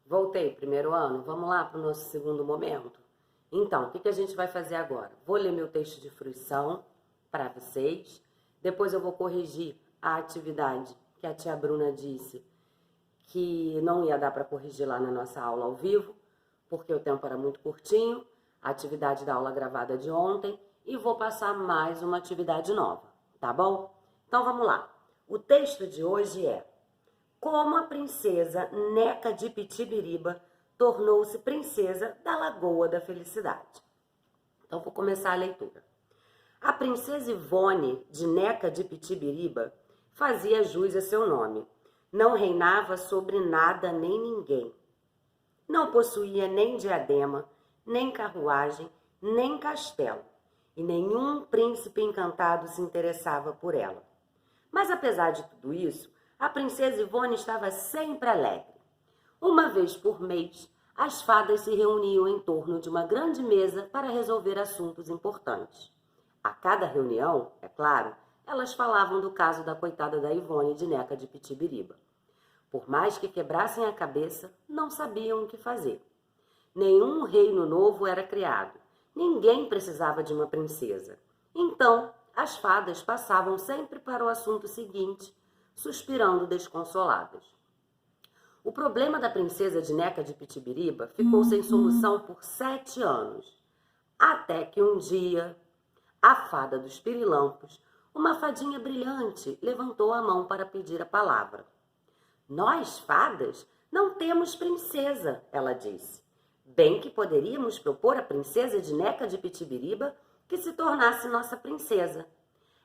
Voltei, primeiro ano. Vamos lá para o nosso segundo momento? Então, o que a gente vai fazer agora? Vou ler meu texto de fruição para vocês. Depois eu vou corrigir a atividade que a tia Bruna disse que não ia dar para corrigir lá na nossa aula ao vivo, porque o tempo era muito curtinho, a atividade da aula gravada de ontem, e vou passar mais uma atividade nova, tá bom? Então vamos lá. O texto de hoje é: como a princesa Neca de Pitibiriba tornou-se princesa da Lagoa da Felicidade. Então vou começar a leitura. A princesa Ivone de Neca de Pitibiriba fazia jus a seu nome. Não reinava sobre nada nem ninguém. Não possuía nem diadema, nem carruagem, nem castelo, e nenhum príncipe encantado se interessava por ela. Mas apesar de tudo isso, a princesa Ivone estava sempre alegre. Uma vez por mês, as fadas se reuniam em torno de uma grande mesa para resolver assuntos importantes. A cada reunião, é claro, elas falavam do caso da coitada da Ivone de Neca de Pitibiriba. Por mais que quebrassem a cabeça, não sabiam o que fazer. Nenhum reino novo era criado. Ninguém precisava de uma princesa. Então, as fadas passavam sempre para o assunto seguinte, suspirando desconsoladas. O problema da princesa de Neca de Pitibiriba ficou sem solução por 7 anos. Até que um dia, a fada dos pirilampos, uma fadinha brilhante, levantou a mão para pedir a palavra. Nós, fadas, não temos princesa, ela disse. Bem que poderíamos propor à princesa de Neca de Pitibiriba que se tornasse nossa princesa.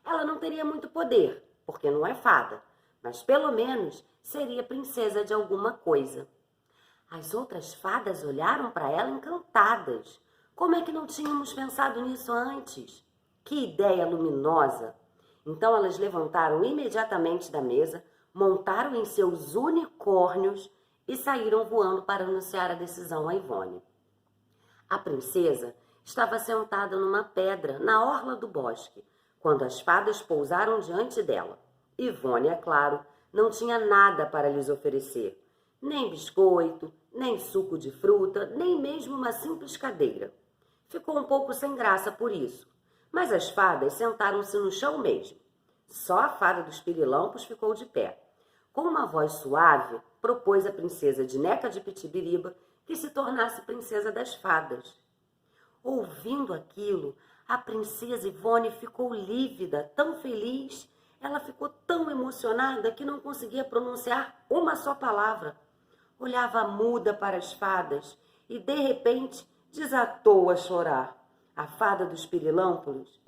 Ela não teria muito poder, porque não é fada, mas pelo menos seria princesa de alguma coisa. As outras fadas olharam para ela encantadas. Como é que não tínhamos pensado nisso antes? Que ideia luminosa! Então elas levantaram imediatamente da mesa, montaram em seus unicórnios e saíram voando para anunciar a decisão a Ivone. A princesa estava sentada numa pedra na orla do bosque, quando as fadas pousaram diante dela. Ivone, é claro, não tinha nada para lhes oferecer, nem biscoito, nem suco de fruta, nem mesmo uma simples cadeira. Ficou um pouco sem graça por isso, mas as fadas sentaram-se no chão mesmo. Só a fada dos pirilampos ficou de pé. Com uma voz suave, propôs à princesa de Neca de Pitibiriba que se tornasse princesa das fadas. Ouvindo aquilo, a princesa Ivone ficou lívida, tão feliz. Ela ficou tão emocionada que não conseguia pronunciar uma só palavra. Olhava muda para as fadas e, de repente, desatou a chorar. A fada dos pirilampos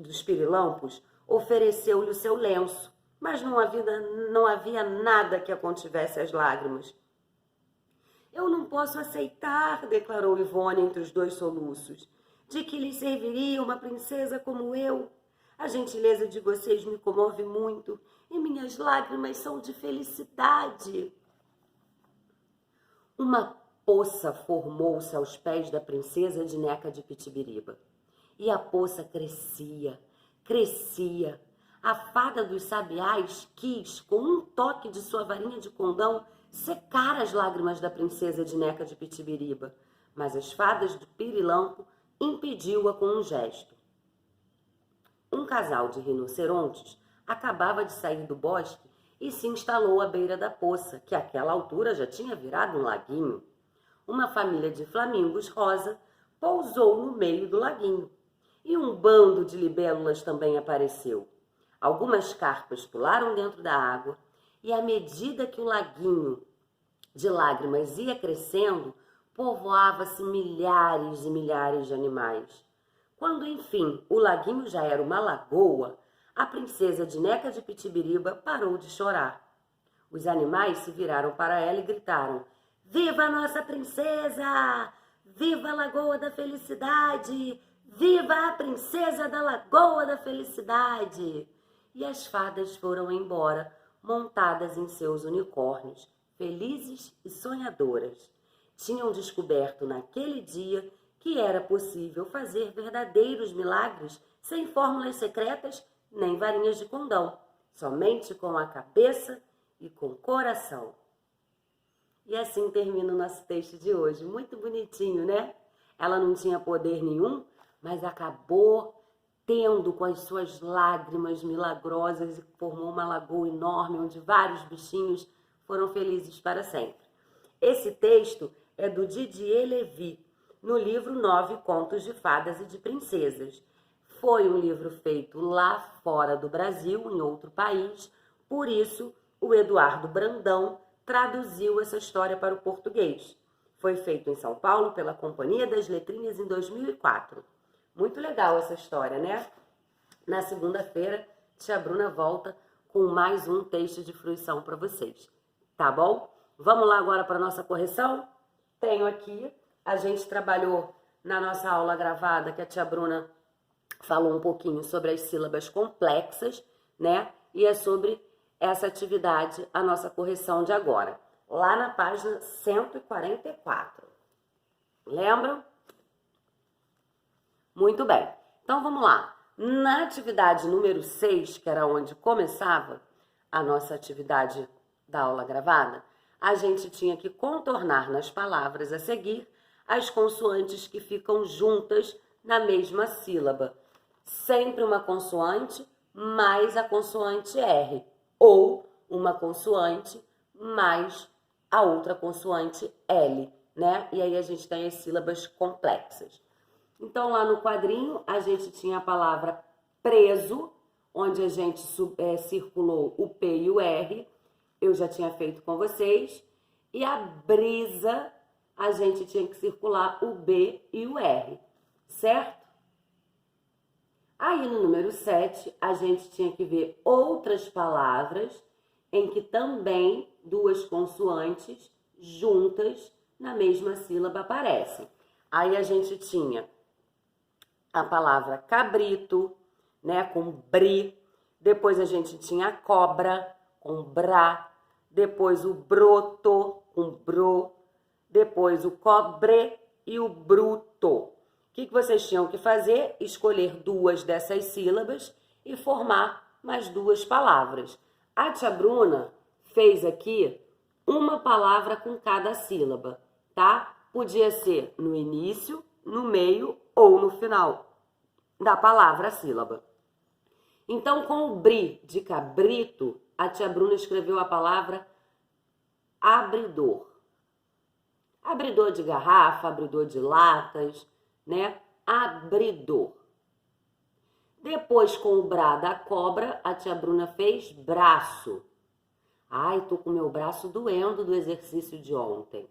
ofereceu-lhe o seu lenço, mas não havia nada que a contivesse as lágrimas. Eu não posso aceitar, declarou Ivone entre os dois soluços, de que lhe serviria uma princesa como eu. A gentileza de vocês me comove muito e minhas lágrimas são de felicidade. Uma poça formou-se aos pés da princesa de Neca de Pitibiriba. E a poça crescia, crescia. A fada dos sabiás quis, com um toque de sua varinha de condão, secar as lágrimas da princesa de Neca de Pitibiriba, mas as fadas do pirilampo impediu-a com um gesto. Um casal de rinocerontes acabava de sair do bosque e se instalou à beira da poça, que àquela altura já tinha virado um laguinho. Uma família de flamingos rosa pousou no meio do laguinho, e um bando de libélulas também apareceu. Algumas carpas pularam dentro da água, e à medida que o laguinho de lágrimas ia crescendo, povoava-se milhares e milhares de animais. Quando, enfim, o laguinho já era uma lagoa, a princesa de Neca de Pitibiriba parou de chorar. Os animais se viraram para ela e gritaram: Viva a nossa princesa! Viva a Lagoa da Felicidade! Viva a princesa da Lagoa da Felicidade! E as fadas foram embora, montadas em seus unicórnios, felizes e sonhadoras. Tinham descoberto naquele dia que era possível fazer verdadeiros milagres sem fórmulas secretas nem varinhas de condão, somente com a cabeça e com o coração. E assim termina o nosso texto de hoje. Muito bonitinho, né? Ela não tinha poder nenhum, mas acabou tendo com as suas lágrimas milagrosas e formou uma lagoa enorme onde vários bichinhos foram felizes para sempre. Esse texto é do Didier Levy, no livro 9 Contos de Fadas e de Princesas. Foi um livro feito lá fora do Brasil, em outro país, por isso o Eduardo Brandão traduziu essa história para o português. Foi feito em São Paulo pela Companhia das Letrinhas em 2004. Muito legal essa história, né? Na segunda-feira, tia Bruna volta com mais um texto de fruição para vocês. Tá bom? Vamos lá agora para a nossa correção? Tenho aqui, a gente trabalhou na nossa aula gravada que a tia Bruna falou um pouquinho sobre as sílabas complexas, né? E é sobre essa atividade a nossa correção de agora. Lá na página 144. Lembram? Muito bem. Então, vamos lá. Na atividade número 6, que era onde começava a nossa atividade da aula gravada, a gente tinha que contornar nas palavras a seguir as consoantes que ficam juntas na mesma sílaba. Sempre uma consoante mais a consoante R, ou uma consoante mais a outra consoante L, né? E aí a gente tem as sílabas complexas. Então, lá no quadrinho, a gente tinha a palavra preso, onde a gente circulou o P e o R, eu já tinha feito com vocês, e a brisa, a gente tinha que circular o B e o R, certo? Aí, no número 7, a gente tinha que ver outras palavras em que também duas consoantes juntas na mesma sílaba aparecem. Aí, a gente tinha a palavra cabrito, né, com bri. Depois, a gente tinha a cobra, com brá. Depois, o broto, com bro. Depois, o cobre e o bruto. O que vocês tinham que fazer? Escolher duas dessas sílabas e formar mais duas palavras. A tia Bruna fez aqui uma palavra com cada sílaba, tá? Podia ser no início, no meio ou no final da palavra a sílaba. Então, com o bri de cabrito, a tia Bruna escreveu a palavra abridor. Abridor de garrafa, abridor de latas, né? Abridor. Depois, com o brá da cobra, a tia Bruna fez braço. Ai, tô com meu braço doendo do exercício de ontem.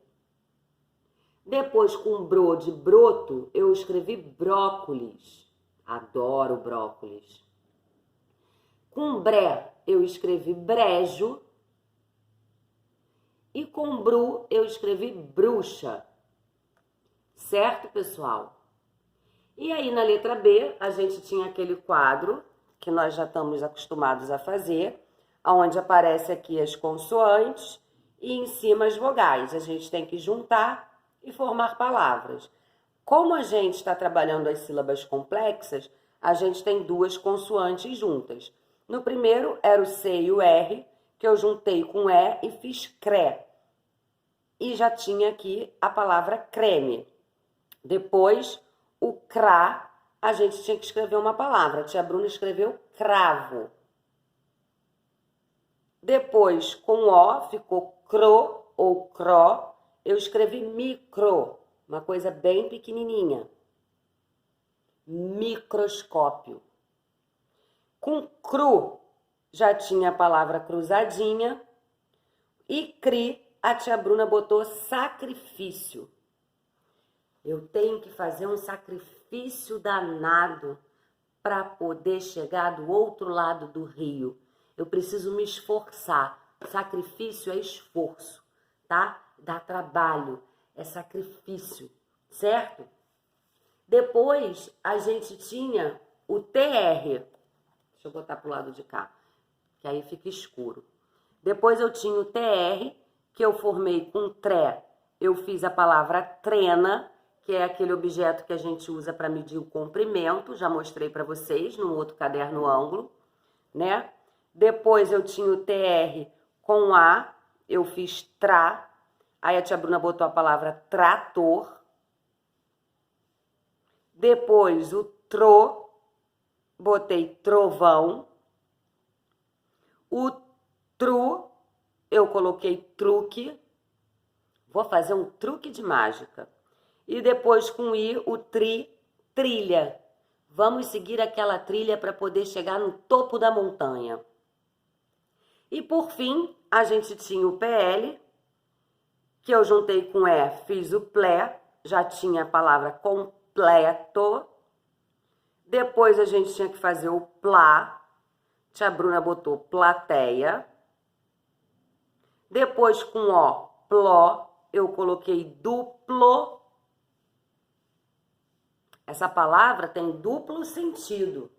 Depois, com o bro de broto, eu escrevi brócolis. Adoro brócolis. Com bré, eu escrevi brejo. E com bru, eu escrevi bruxa. Certo, pessoal? E aí, na letra B, a gente tinha aquele quadro que nós já estamos acostumados a fazer, onde aparece aqui as consoantes e em cima as vogais. A gente tem que juntar e formar palavras. Como a gente está trabalhando as sílabas complexas, a gente tem duas consoantes juntas. No primeiro era o C e o R, que eu juntei com E e fiz cré. E já tinha aqui a palavra creme. Depois, o crá, a gente tinha que escrever uma palavra. A tia Bruna escreveu cravo. Depois, com O, ficou cro ou cró. Eu escrevi micro, uma coisa bem pequenininha. Microscópio. Com cru, já tinha a palavra cruzadinha. E cri, a tia Bruna botou sacrifício. Eu tenho que fazer um sacrifício danado para poder chegar do outro lado do rio. Eu preciso me esforçar. Sacrifício é esforço, tá? Dá trabalho, é sacrifício, certo? Depois, a gente tinha o TR. Deixa eu botar pro lado de cá, que aí fica escuro. Depois eu tinha o TR, que eu formei com tré. Eu fiz a palavra trena, que é aquele objeto que a gente usa para medir o comprimento. Já mostrei para vocês no outro caderno ângulo, né? Depois eu tinha o TR com A, eu fiz trá. Aí a tia Bruna botou a palavra trator. Depois o tro, botei trovão. O tru, eu coloquei truque. Vou fazer um truque de mágica. E depois com i, o tri, trilha. Vamos seguir aquela trilha para poder chegar no topo da montanha. E por fim, a gente tinha o PL, que eu juntei com E, fiz o plé, já tinha a palavra completo. Depois a gente tinha que fazer o plá, tia Bruna botou plateia. Depois com O, pló, eu coloquei duplo. Essa palavra tem duplo sentido,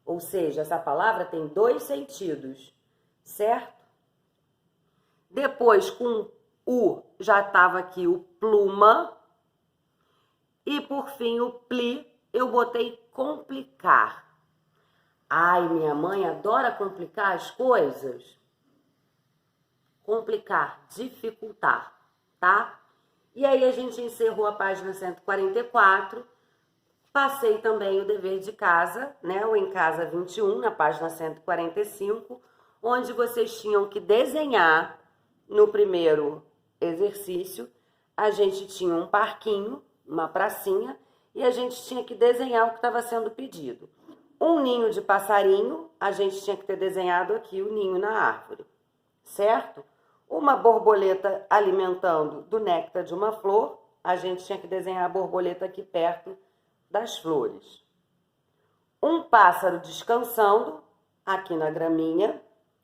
ou seja, essa palavra tem 2 sentidos, certo? Depois, com U, já estava aqui o pluma. E, por fim, o pli, eu botei complicar. Ai, minha mãe adora complicar as coisas. Complicar, dificultar, tá? E aí a gente encerrou a página 144. Passei também o dever de casa, né? O Em Casa 21, na página 145, onde vocês tinham que desenhar. No primeiro exercício, a gente tinha um parquinho, uma pracinha, e a gente tinha que desenhar o que estava sendo pedido. Um ninho de passarinho, a gente tinha que ter desenhado aqui o ninho na árvore, certo? Uma borboleta alimentando do néctar de uma flor, a gente tinha que desenhar a borboleta aqui perto das flores. Um pássaro descansando, aqui na graminha,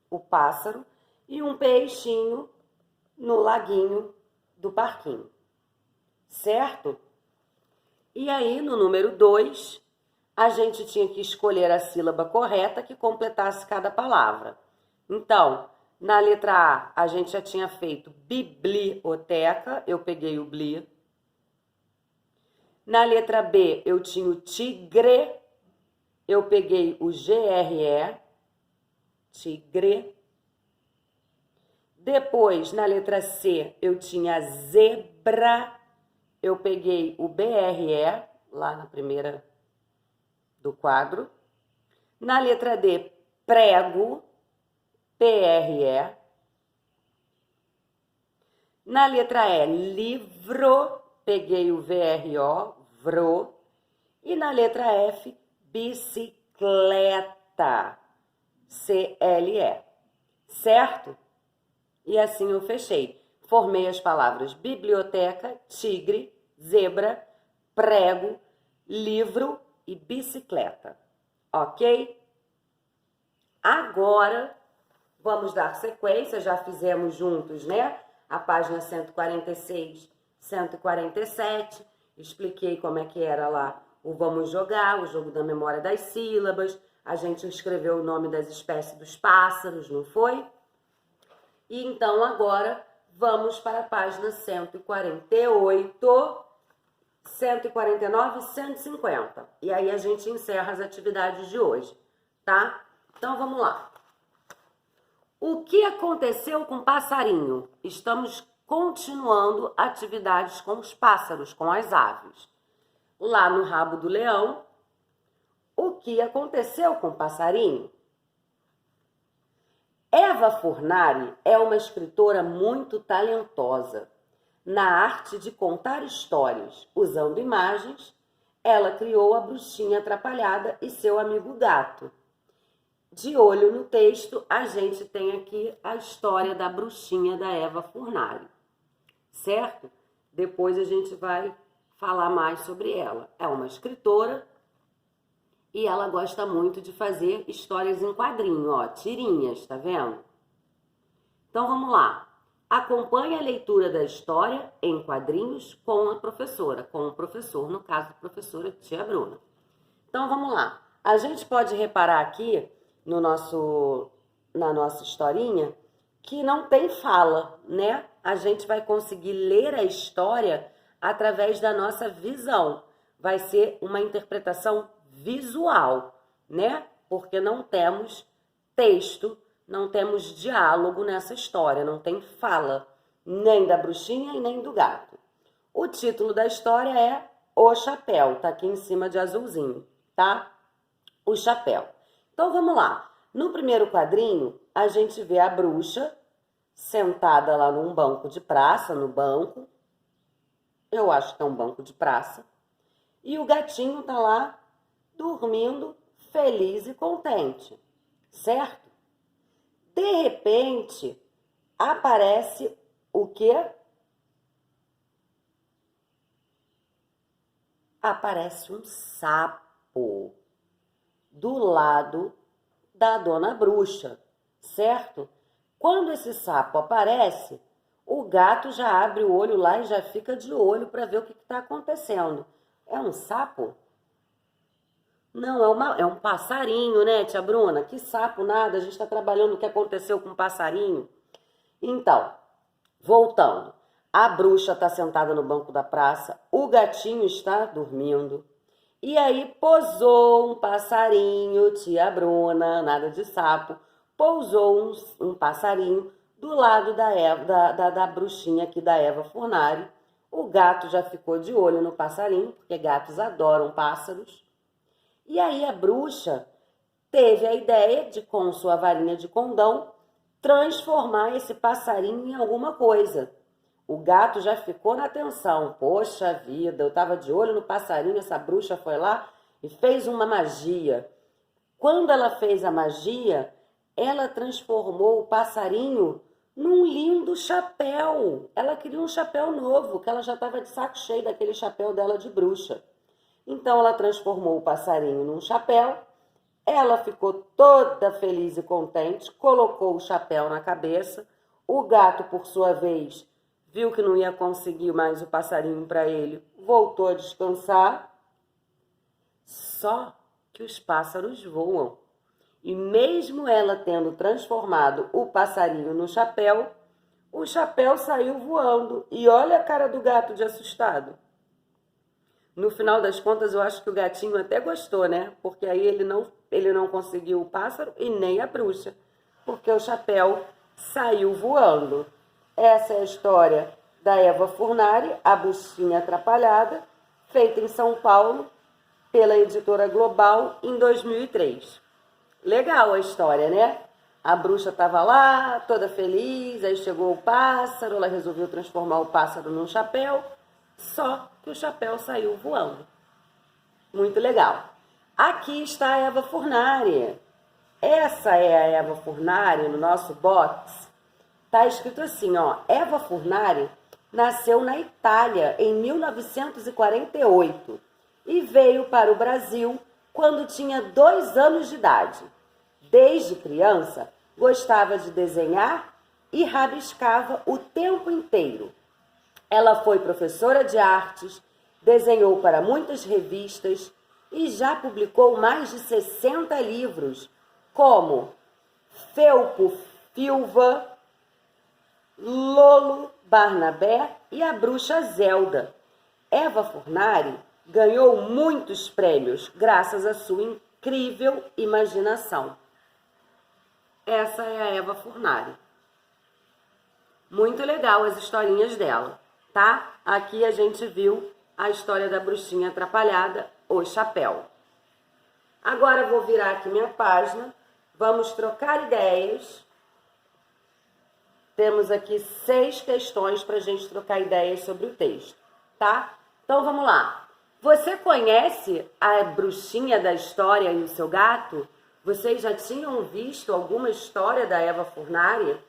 o pássaro, e um peixinho no laguinho do parquinho, certo? E aí, no número 2, a gente tinha que escolher a sílaba correta que completasse cada palavra. Então, na letra A, a gente já tinha feito biblioteca, eu peguei o bli. Na letra B, eu tinha o tigre, eu peguei o GRE, tigre. Depois, na letra C, eu tinha a zebra, eu peguei o BRE, lá na primeira do quadro. Na letra D, prego, PRE. Na letra E, livro, peguei o VRO, vro. E na letra F, bicicleta, CLE, certo? E assim eu fechei. Formei as palavras biblioteca, tigre, zebra, prego, livro e bicicleta. Ok? Agora, vamos dar sequência. Já fizemos juntos, né? A página 146, 147. Expliquei como é que era lá o Vamos Jogar, o jogo da memória das sílabas. A gente escreveu o nome das espécies dos pássaros, não foi? E então agora vamos para a página 148, 149 e 150. E aí a gente encerra as atividades de hoje, tá? Então vamos lá. O que aconteceu com o passarinho? Estamos continuando atividades com os pássaros, com as aves. Lá no rabo do leão, o que aconteceu com o passarinho? Eva Furnari é uma escritora muito talentosa. Na arte de contar histórias usando imagens, ela criou a Bruxinha Atrapalhada e seu amigo gato. De olho no texto, a gente tem aqui a história da bruxinha da Eva Furnari, certo? Depois a gente vai falar mais sobre ela. É uma escritora e ela gosta muito de fazer histórias em quadrinho, ó, tirinhas, tá vendo? Então vamos lá. Acompanhe a leitura da história em quadrinhos com a professora, com o professor, no caso, a professora tia Bruna. Então vamos lá. A gente pode reparar aqui na nossa historinha que não tem fala, né? A gente vai conseguir ler a história através da nossa visão. Vai ser uma interpretação visual, né? Porque não temos texto, não temos diálogo nessa história, não tem fala. nem da bruxinha e nem do gato. O título da história é O Chapéu, tá aqui em cima de azulzinho, tá? O Chapéu. Então vamos lá. No primeiro quadrinho, a gente vê a bruxa sentada lá num banco de praça, no banco. Eu acho que é um banco de praça. E o gatinho tá lá dormindo, feliz e contente, certo? De repente, aparece o quê? Aparece um sapo do lado da dona bruxa, certo? Quando esse sapo aparece, o gato já abre o olho lá e já fica de olho para ver o que está acontecendo. É um sapo? Não, é um passarinho, né, tia Bruna? Que sapo nada, a gente está trabalhando o que aconteceu com o passarinho. Então, voltando. A bruxa está sentada no banco da praça, o gatinho está dormindo. E aí pousou um passarinho, tia Bruna, nada de sapo, pousou um passarinho do lado da bruxinha aqui da Eva Furnari. O gato já ficou de olho no passarinho, porque gatos adoram pássaros. E aí a bruxa teve a ideia de, com sua varinha de condão, transformar esse passarinho em alguma coisa. O gato já ficou na atenção. Poxa vida, eu estava de olho no passarinho, essa bruxa foi lá e fez uma magia. Quando ela fez a magia, ela transformou o passarinho num lindo chapéu. Ela queria um chapéu novo, que ela já estava de saco cheio daquele chapéu dela de bruxa. Então ela transformou o passarinho num chapéu. Ela ficou toda feliz e contente, colocou o chapéu na cabeça. O gato, por sua vez, viu que não ia conseguir mais o passarinho para ele, voltou a descansar. Só que os pássaros voam. E mesmo ela tendo transformado o passarinho no chapéu, o chapéu saiu voando. E olha a cara do gato de assustado. No final das contas, eu acho que o gatinho até gostou, né? Porque aí ele não conseguiu o pássaro e nem a bruxa, porque o chapéu saiu voando. Essa é a história da Eva Furnari, A Bruxinha Atrapalhada, feita em São Paulo pela editora Global em 2003. Legal a história, né? A bruxa estava lá, toda feliz, aí chegou o pássaro, ela resolveu transformar o pássaro num chapéu, só que o chapéu saiu voando. Muito legal. Aqui está a Eva Furnari. Essa é a Eva Furnari no nosso box. Tá escrito assim, ó, Eva Furnari nasceu na Itália em 1948 e veio para o Brasil quando tinha 2 anos de idade. Desde criança, gostava de desenhar e rabiscava o tempo inteiro. Ela foi professora de artes, desenhou para muitas revistas e já publicou mais de 60 livros, como Felpo Filva, Lolo Barnabé e a Bruxa Zelda. Eva Furnari ganhou muitos prêmios graças à sua incrível imaginação. Essa é a Eva Furnari. Muito legal as historinhas dela, tá? Aqui a gente viu a história da bruxinha atrapalhada, o chapéu. Agora eu vou virar aqui minha página, vamos trocar ideias. Temos aqui 6 questões para a gente trocar ideias sobre o texto, tá? Então vamos lá. Você conhece a bruxinha da história e o seu gato? Vocês já tinham visto alguma história da Eva Furnari?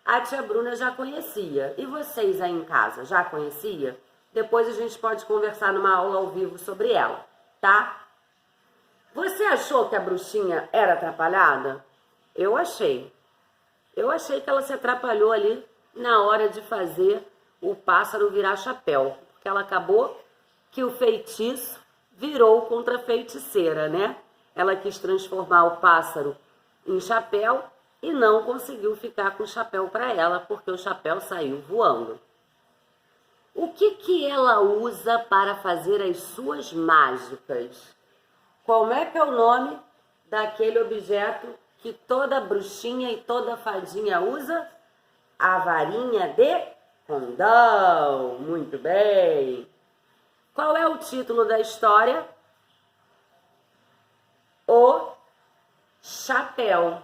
A tia Bruna já conhecia. E vocês aí em casa, já conhecia? Depois a gente pode conversar numa aula ao vivo sobre ela, tá? Você achou que a bruxinha era atrapalhada? Eu achei. Eu achei que ela se atrapalhou ali na hora de fazer o pássaro virar chapéu. Porque ela acabou que o feitiço virou contra a feiticeira, né? Ela quis transformar o pássaro em chapéu e não conseguiu ficar com o chapéu para ela, porque o chapéu saiu voando. O que ela usa para fazer as suas mágicas? Como é que é o nome daquele objeto que toda bruxinha e toda fadinha usa? A varinha de Condão, muito bem. Qual é o título da história? O Chapéu.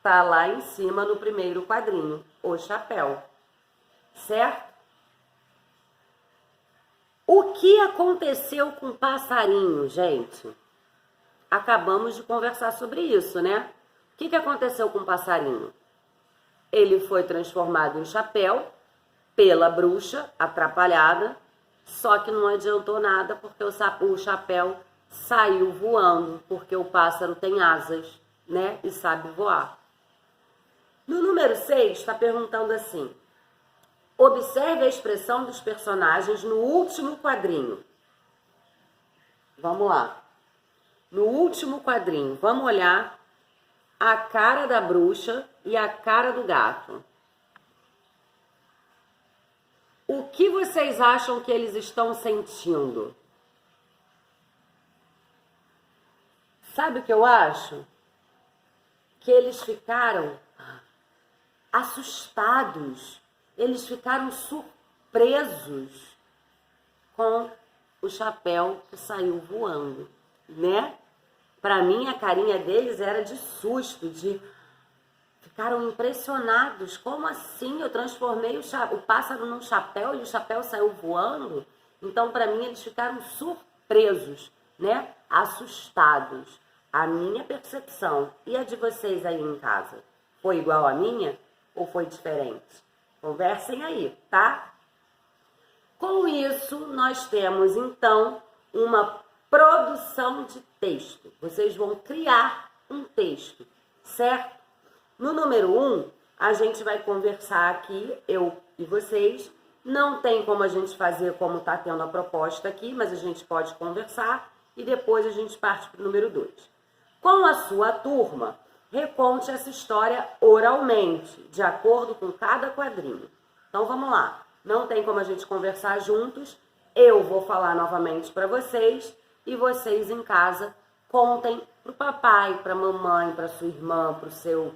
Tá lá em cima no primeiro quadrinho. O Chapéu. Certo? O que aconteceu com o passarinho, gente? Acabamos de conversar sobre isso, né? O que aconteceu com o passarinho? Ele foi transformado em chapéu pela bruxa atrapalhada, só que não adiantou nada porque o chapéu saiu voando, porque o pássaro tem asas, né? E sabe voar. No número 6, está perguntando assim: observe a expressão dos personagens no último quadrinho. Vamos lá. No último quadrinho, vamos olhar a cara da bruxa e a cara do gato. O que vocês acham que eles estão sentindo? Sabe o que eu acho? Que eles ficaram assustados, eles ficaram surpresos com o chapéu que saiu voando, né? Para mim, a carinha deles era de susto, ficaram impressionados. Como assim? Eu transformei o pássaro num chapéu e o chapéu saiu voando? Então, para mim, eles ficaram surpresos, né? Assustados. A minha percepção e a de vocês aí em casa foi igual à minha ou foi diferente? Conversem aí, tá? Com isso, nós temos, então, uma produção de texto. Vocês vão criar um texto, certo? No número 1, a gente vai conversar aqui, eu e vocês. Não tem como a gente fazer como está tendo a proposta aqui, mas a gente pode conversar e depois a gente parte para o número 2. Com a sua turma, reconte essa história oralmente, de acordo com cada quadrinho. Então vamos lá, não tem como a gente conversar juntos, eu vou falar novamente para vocês e vocês em casa contem para o papai, para a mamãe, para sua irmã, para o seu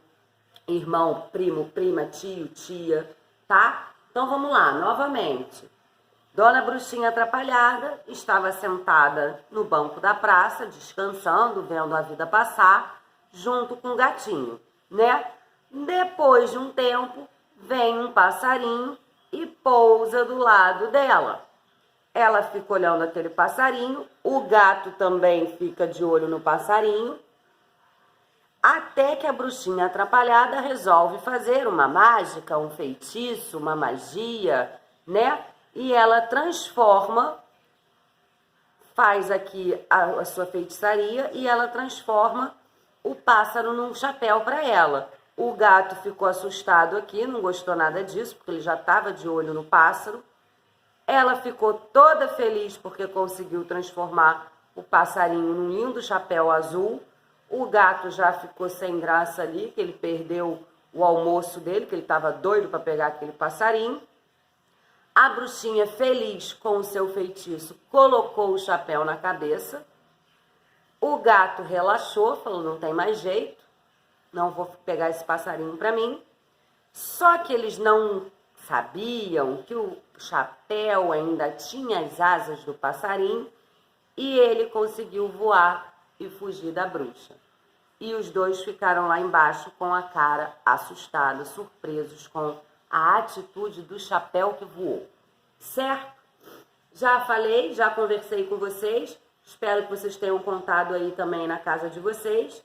irmão, primo, prima, tio, tia, tá? Então vamos lá, novamente. Dona Bruxinha Atrapalhada estava sentada no banco da praça, descansando, vendo a vida passar, junto com o gatinho, né? Depois de um tempo, vem um passarinho e pousa do lado dela. Ela fica olhando aquele passarinho, o gato também fica de olho no passarinho, até que a Bruxinha Atrapalhada resolve fazer uma mágica, um feitiço, uma magia, né? E ela transforma, faz aqui a sua feitiçaria e ela transforma o pássaro num chapéu para ela. O gato ficou assustado aqui, não gostou nada disso, porque ele já estava de olho no pássaro. Ela ficou toda feliz porque conseguiu transformar o passarinho num lindo chapéu azul. O gato já ficou sem graça ali, que ele perdeu o almoço dele, que ele estava doido para pegar aquele passarinho. A bruxinha, feliz com o seu feitiço, colocou o chapéu na cabeça. O gato relaxou, falou, não tem mais jeito, não vou pegar esse passarinho para mim. Só que eles não sabiam que o chapéu ainda tinha as asas do passarinho e ele conseguiu voar e fugir da bruxa. E os dois ficaram lá embaixo com a cara assustada, surpresos com a atitude do chapéu que voou. Certo? Já falei, já conversei com vocês. Espero que vocês tenham contado aí também na casa de vocês.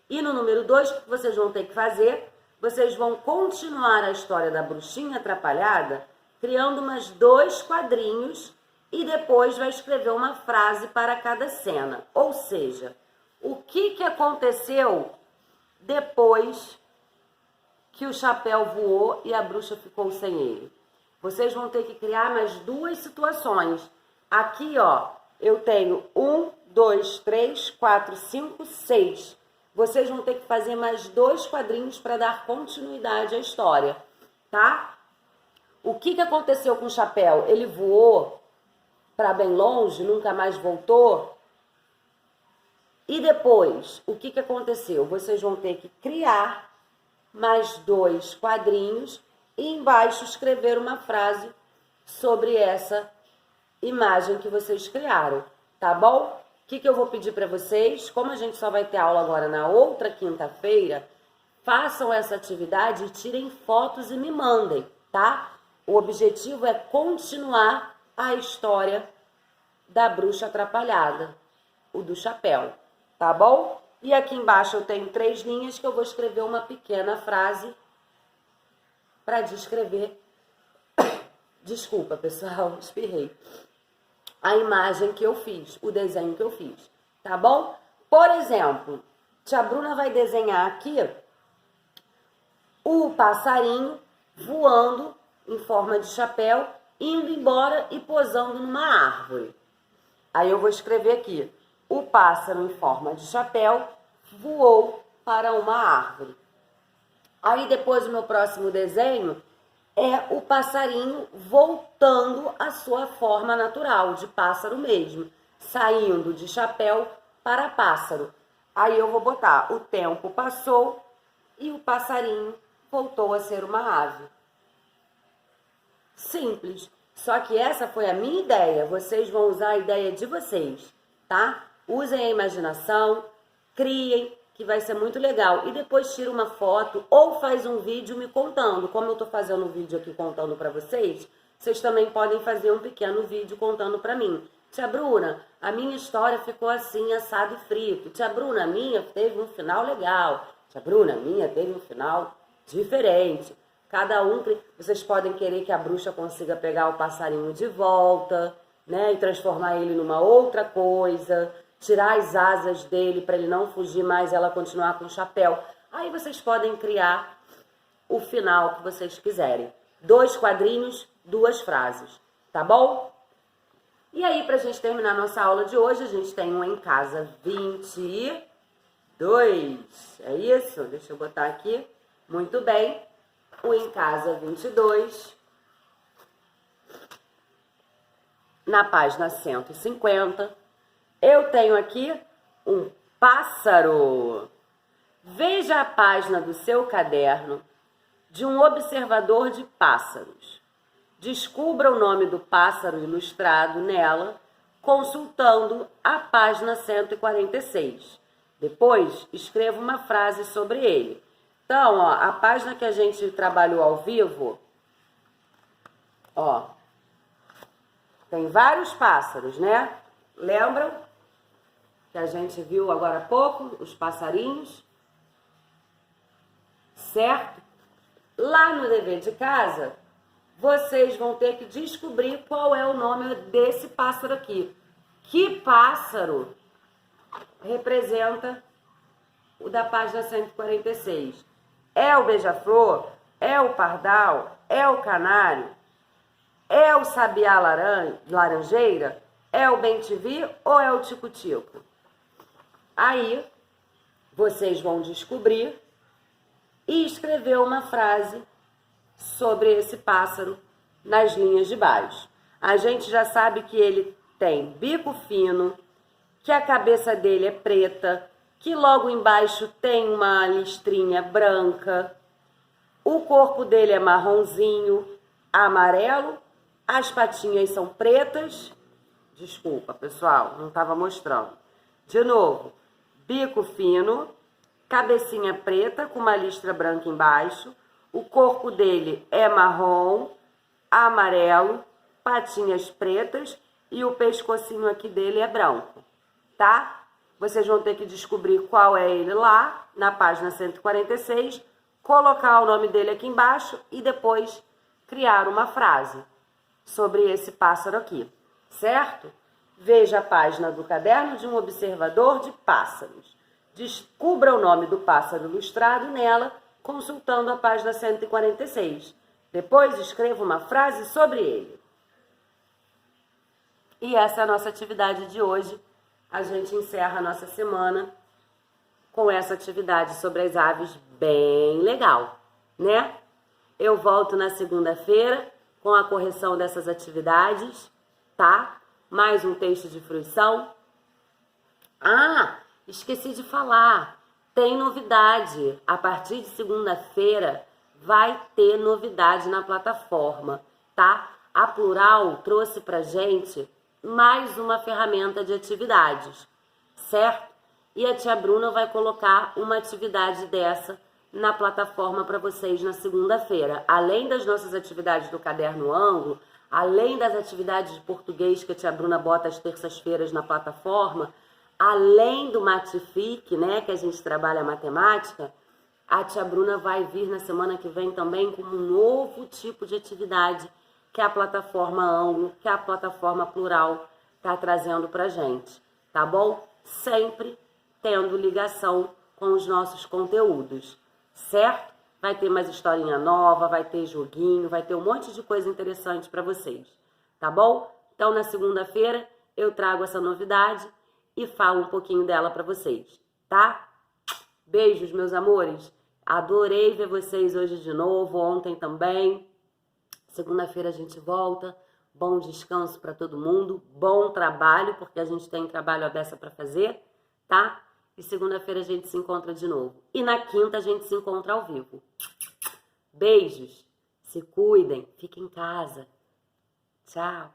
E no número 2, o que vocês vão ter que fazer? Vocês vão continuar a história da Bruxinha Atrapalhada, criando mais 2 quadrinhos e depois vai escrever uma frase para cada cena. Ou seja, o que aconteceu depois que o chapéu voou e a bruxa ficou sem ele? Vocês vão ter que criar mais 2 situações. Aqui, ó, eu tenho 1, 2, 3, 4, 5, 6. Vocês vão ter que fazer mais 2 quadrinhos para dar continuidade à história, tá? O que aconteceu com o chapéu? Ele voou para bem longe, nunca mais voltou? E depois, o que aconteceu? Vocês vão ter que criar mais 2 quadrinhos e embaixo escrever uma frase sobre essa imagem que vocês criaram, tá bom? O que eu vou pedir para vocês? Como a gente só vai ter aula agora na outra quinta-feira, façam essa atividade e tirem fotos e me mandem, tá? O objetivo é continuar a história da bruxa atrapalhada, o do chapéu, tá bom? E aqui embaixo eu tenho 3 linhas que eu vou escrever uma pequena frase para descrever. Desculpa, pessoal, espirrei. A imagem que eu fiz, o desenho que eu fiz, tá bom? Por exemplo, tia Bruna vai desenhar aqui o passarinho voando em forma de chapéu, indo embora e posando numa árvore. Aí eu vou escrever aqui, o pássaro em forma de chapéu voou para uma árvore. Aí depois o meu próximo desenho é o passarinho voltando à sua forma natural, de pássaro mesmo, saindo de chapéu para pássaro. Aí eu vou botar, o tempo passou e o passarinho voltou a ser uma ave. Simples. Só que essa foi a minha ideia. Vocês vão usar a ideia de vocês, tá? Usem a imaginação, criem, que vai ser muito legal. E depois tira uma foto ou faz um vídeo me contando. Como eu tô fazendo um vídeo aqui contando para vocês, vocês também podem fazer um pequeno vídeo contando para mim. Tia Bruna, a minha história ficou assim, assado e frito. Tia Bruna, a minha teve um final legal. Tia Bruna, a minha teve um final diferente. Cada um, vocês podem querer que a bruxa consiga pegar o passarinho de volta, né, e transformar ele numa outra coisa, tirar as asas dele para ele não fugir mais e ela continuar com o chapéu. Aí vocês podem criar o final que vocês quiserem. 2 quadrinhos, 2 frases, tá bom? E aí, pra gente terminar nossa aula de hoje, a gente tem um em casa 22. É isso? Deixa eu botar aqui. Muito bem. O em casa 22. Na página 150. Eu tenho aqui um pássaro. Veja a página do seu caderno de um observador de pássaros. Descubra o nome do pássaro ilustrado nela, consultando a página 146. Depois, escreva uma frase sobre ele. Então, ó, a página que a gente trabalhou ao vivo, ó, tem vários pássaros, né? Lembram que a gente viu agora há pouco os passarinhos? Certo? Lá no dever de casa, vocês vão ter que descobrir qual é o nome desse pássaro aqui. Que pássaro representa o da página 146? É o beija-flor? É o pardal? É o canário? É o sabiá laranjeira? É o bem-te-vi ou é o tico-tico? Aí, vocês vão descobrir e escrever uma frase sobre esse pássaro nas linhas de baixo. A gente já sabe que ele tem bico fino, que a cabeça dele é preta, que logo embaixo tem uma listrinha branca, o corpo dele é marronzinho, amarelo, as patinhas são pretas. Desculpa, pessoal, não estava mostrando. De novo, bico fino, cabecinha preta com uma listra branca embaixo, o corpo dele é marrom, amarelo, patinhas pretas e o pescocinho aqui dele é branco, tá? Vocês vão ter que descobrir qual é ele lá, na página 146, colocar o nome dele aqui embaixo e depois criar uma frase sobre esse pássaro aqui, certo? Veja a página do caderno de um observador de pássaros. Descubra o nome do pássaro ilustrado nela, consultando a página 146. Depois escreva uma frase sobre ele. E essa é a nossa atividade de hoje. A gente encerra a nossa semana com essa atividade sobre as aves bem legal, né? Eu volto na segunda-feira com a correção dessas atividades, tá? Mais um texto de fruição. Ah, esqueci de falar. Tem novidade. A partir de segunda-feira vai ter novidade na plataforma, tá? A Plural trouxe pra gente mais uma ferramenta de atividades, certo? E a tia Bruna vai colocar uma atividade dessa na plataforma para vocês na segunda-feira. Além das nossas atividades do Caderno Ângulo, além das atividades de português que a tia Bruna bota às terças-feiras na plataforma, além do Matific, né, que a gente trabalha matemática, a tia Bruna vai vir na semana que vem também com um novo tipo de atividade que a plataforma Ângulo, que a plataforma Plural está trazendo pra gente, tá bom? Sempre tendo ligação com os nossos conteúdos, certo? Vai ter mais historinha nova, vai ter joguinho, vai ter um monte de coisa interessante para vocês, tá bom? Então, na segunda-feira, eu trago essa novidade e falo um pouquinho dela para vocês, tá? Beijos, meus amores. Adorei ver vocês hoje de novo, ontem também. Segunda-feira a gente volta. Bom descanso para todo mundo, bom trabalho, porque a gente tem trabalho à beça para fazer, tá? E segunda-feira a gente se encontra de novo. E na quinta a gente se encontra ao vivo. Beijos, se cuidem, fiquem em casa. Tchau.